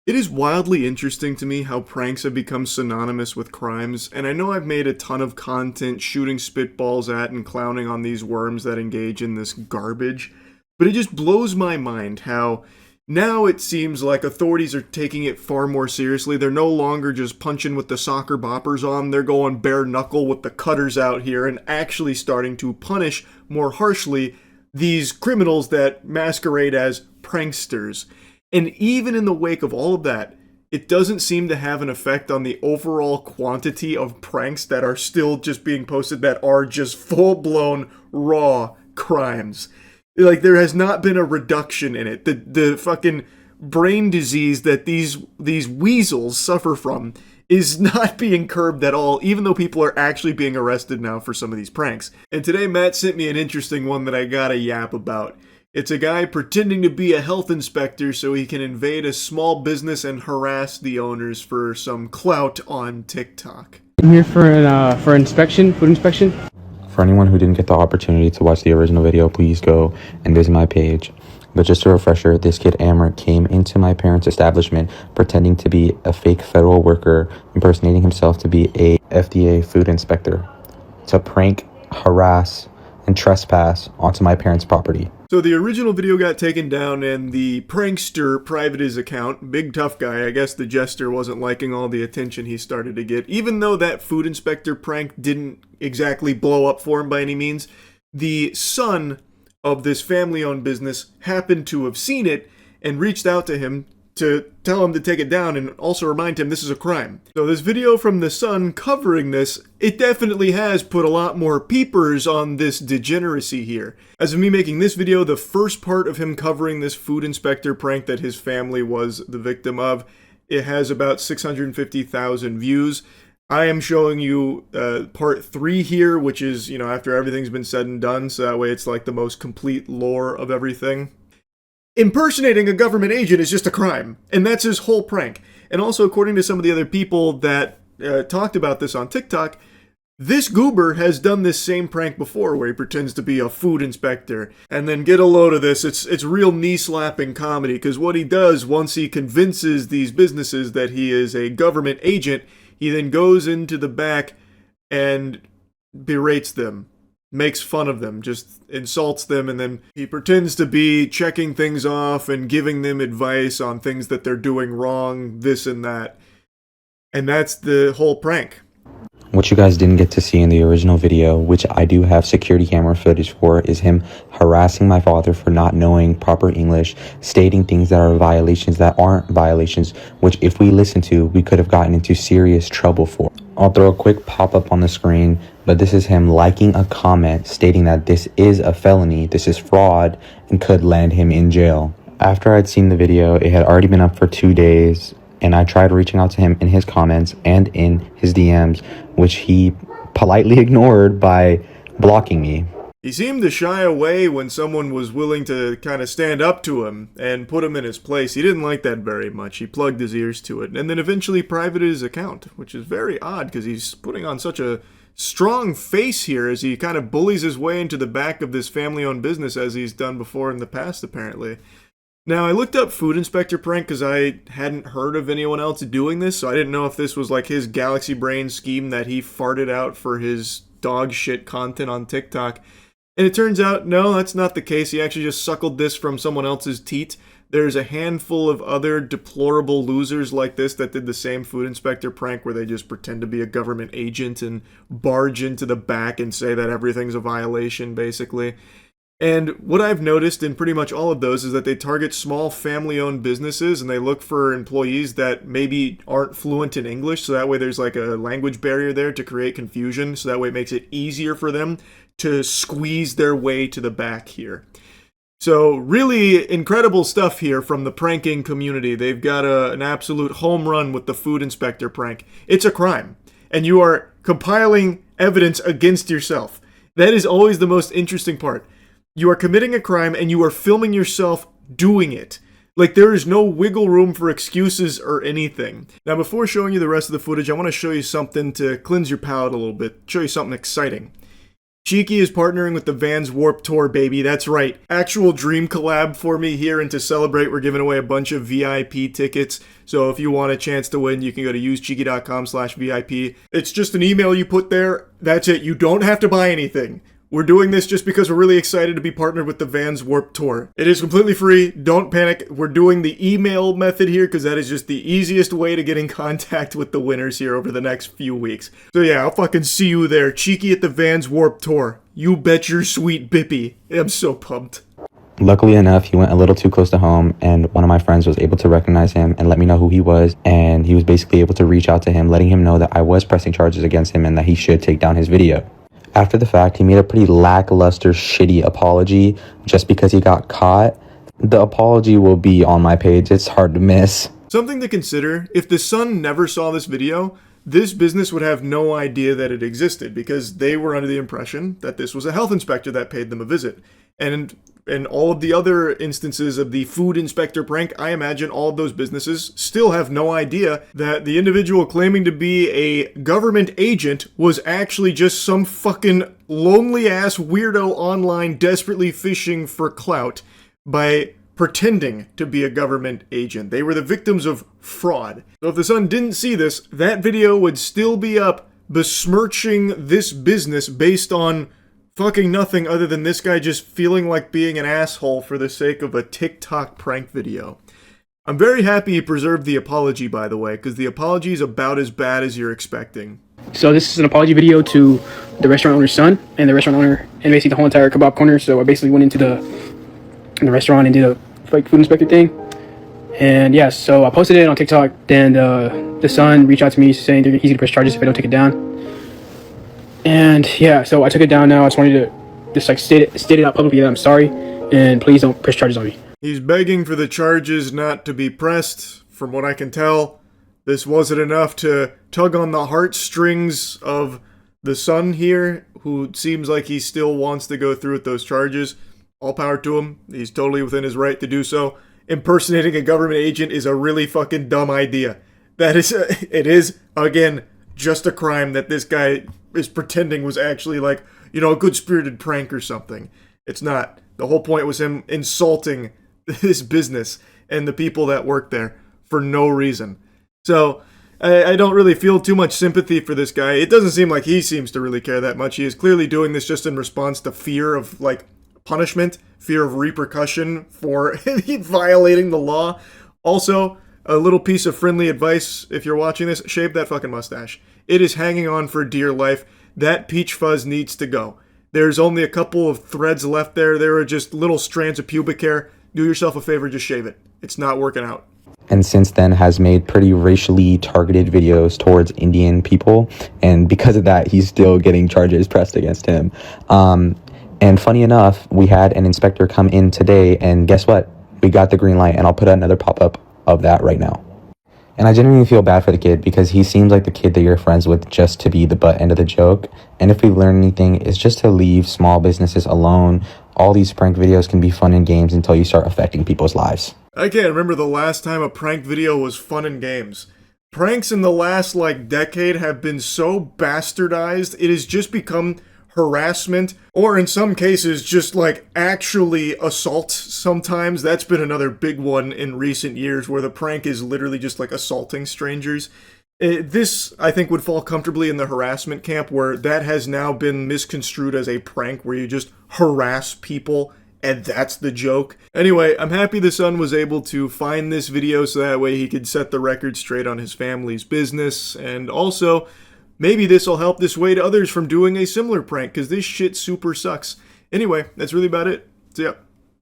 It is wildly interesting to me how pranks have become synonymous with crimes, and I know I've made a ton of content shooting spitballs at and clowning on these worms that engage in this garbage, but it just blows my mind how now it seems like authorities are taking it far more seriously. They're no longer just punching with the soccer boppers on, they're going bare knuckle with the cutters out here and actually starting to punish more harshly these criminals that masquerade as pranksters. And even in the wake of all of that, it doesn't seem to have an effect on the overall quantity of pranks that are still just being posted that are just full-blown raw crimes. Like, there has not been a reduction in it. The fucking brain disease that these weasels suffer from is not being curbed at all, even though people are actually being arrested now for some of these pranks. And today Matt sent me an interesting one that I gotta yap about. It's a guy pretending to be a health inspector so he can invade a small business and harass the owners for some clout on TikTok. I'm here for inspection, food inspection. For anyone who didn't get the opportunity to watch the original video, please go and visit my page. But just a refresher, this kid Amber came into my parents' establishment pretending to be a fake federal worker, impersonating himself to be a FDA food inspector, to prank, harass, and trespass onto my parents' property. So the original video got taken down and the prankster privated his account. Big tough guy. I guess the jester wasn't liking all the attention he started to get. Even though that food inspector prank didn't exactly blow up for him by any means, the son of this family-owned business happened to have seen it and reached out to him to tell him to take it down and also remind him this is a crime. So this video from the son covering this, it definitely has put a lot more peepers on this degeneracy here. As of me making this video, the first part of him covering this food inspector prank that his family was the victim of, it has about 650,000 views. I am showing you part 3 here, which is, you know, after everything's been said and done, so that way it's like the most complete lore of everything. Impersonating a government agent is just a crime, and that's his whole prank. And also, according to some of the other people that talked about this on TikTok, this goober has done this same prank before where he pretends to be a food inspector. And then get a load of this, it's real knee-slapping comedy, because what he does once he convinces these businesses that he is a government agent, he then goes into the back and berates them. Makes fun of them, just insults them, and then he pretends to be checking things off and giving them advice on things that they're doing wrong, this and that. And that's the whole prank. What you guys didn't get to see in the original video, which I do have security camera footage for, is him harassing my father for not knowing proper English, stating things that are violations that aren't violations, which if we listened to, we could have gotten into serious trouble for. I'll throw a quick pop-up on the screen, but this is him liking a comment stating that this is a felony, this is fraud, and could land him in jail. After I'd seen the video, it had already been up for 2 days, and I tried reaching out to him in his comments and in his DMs, which he politely ignored by blocking me. He seemed to shy away when someone was willing to kind of stand up to him and put him in his place. He didn't like that very much. He plugged his ears to it, and then eventually privated his account, which is very odd because he's putting on such a strong face here as he kind of bullies his way into the back of this family-owned business as he's done before in the past, apparently. Now, I looked up food inspector prank because I hadn't heard of anyone else doing this, so I didn't know if this was like his galaxy brain scheme that he farted out for his dog shit content on TikTok. And it turns out, no, that's not the case. He actually just suckled this from someone else's teat. There's a handful of other deplorable losers like this that did the same food inspector prank where they just pretend to be a government agent and barge into the back and say that everything's a violation, basically. And what I've noticed in pretty much all of those is that they target small family-owned businesses and they look for employees that maybe aren't fluent in English, so that way there's like a language barrier there to create confusion, so that way it makes it easier for them to squeeze their way to the back here. So really incredible stuff here from the pranking community. They've got an absolute home run with the food inspector prank. It's a crime, and you are compiling evidence against yourself. That is always the most interesting part. You are committing a crime and you are filming yourself doing it. Like, there is no wiggle room for excuses or anything. Now, before showing you the rest of the footage, I want to show you something to cleanse your palate a little bit, show you something exciting. Cheeky is partnering with the Vans Warped Tour, baby. That's right. Actual dream collab for me here, and to celebrate, we're giving away a bunch of VIP tickets. So if you want a chance to win, you can go to usecheeky.com/VIP. It's just an email you put there. That's it. You don't have to buy anything. We're doing this just because we're really excited to be partnered with the Vans Warped Tour. It is completely free. Don't panic. We're doing the email method here because that is just the easiest way to get in contact with the winners here over the next few weeks. So yeah, I'll fucking see you there. Cheeky at the Vans Warped Tour. You bet your sweet bippy. I'm so pumped. Luckily enough, he went a little too close to home, and one of my friends was able to recognize him and let me know who he was, and he was basically able to reach out to him, letting him know that I was pressing charges against him and that he should take down his video. After the fact, he made a pretty lackluster, shitty apology just because he got caught. The apology will be on my page. It's hard to miss. Something to consider, if the Sun never saw this video, this business would have no idea that it existed because they were under the impression that this was a health inspector that paid them a visit. And in all of the other instances of the food inspector prank, I imagine all of those businesses still have no idea that the individual claiming to be a government agent was actually just some fucking lonely-ass weirdo online desperately fishing for clout by pretending to be a government agent. They were the victims of fraud. So if the Sun didn't see this, that video would still be up besmirching this business based on fucking nothing other than this guy just feeling like being an asshole for the sake of a TikTok prank video. I'm very happy he preserved the apology, by the way, because the apology is about as bad as you're expecting. So this is an apology video to the restaurant owner's son and the restaurant owner and basically the whole entire kebab corner. So I basically went into the restaurant and did a fake food inspector thing. And yeah, so I posted it on TikTok. Then the son reached out to me saying he's gonna press charges if I don't take it down. And yeah, so I took it down now. I just wanted to just like state it out publicly that I'm sorry and please don't press charges on me. He's begging for the charges not to be pressed. From what I can tell, this wasn't enough to tug on the heartstrings of the Sun here, who seems like he still wants to go through with those charges. All power to him. He's totally within his right to do so. Impersonating a government agent is a really fucking dumb idea. It is, again, just a crime that this guy is pretending was actually like, you know, a good-spirited prank or something. It's not. The whole point was him insulting this business and the people that work there for no reason. So I don't really feel too much sympathy for this guy. It doesn't seem like he seems to really care that much. He is clearly doing this just in response to fear of, like, punishment, fear of repercussion for violating the law. Also, a little piece of friendly advice, if you're watching this, shave that fucking mustache. It is hanging on for dear life. That peach fuzz needs to go. There's only a couple of threads left there. There are just little strands of pubic hair. Do yourself a favor, just shave it. It's not working out. And since then has made pretty racially targeted videos towards Indian people. And because of that, he's still getting charges pressed against him. And funny enough, we had an inspector come in today, and guess what? We got the green light, and I'll put another pop-up of that right now. And I genuinely feel bad for the kid because he seems like the kid that you're friends with just to be the butt end of the joke. And if we learn anything, it's just to leave small businesses alone. All these prank videos can be fun and games until you start affecting people's lives. I can't remember the last time a prank video was fun and games. Pranks in the last, decade have been so bastardized, it has just become harassment, or in some cases, just, actually assault sometimes. That's been another big one in recent years, where the prank is literally just, assaulting strangers. This, I think, would fall comfortably in the harassment camp, where that has now been misconstrued as a prank, where you just harass people, and that's the joke. Anyway, I'm happy the Sun was able to find this video so that way he could set the record straight on his family's business, and also, maybe this will help dissuade others from doing a similar prank, because this shit super sucks. Anyway, that's really about it. See ya.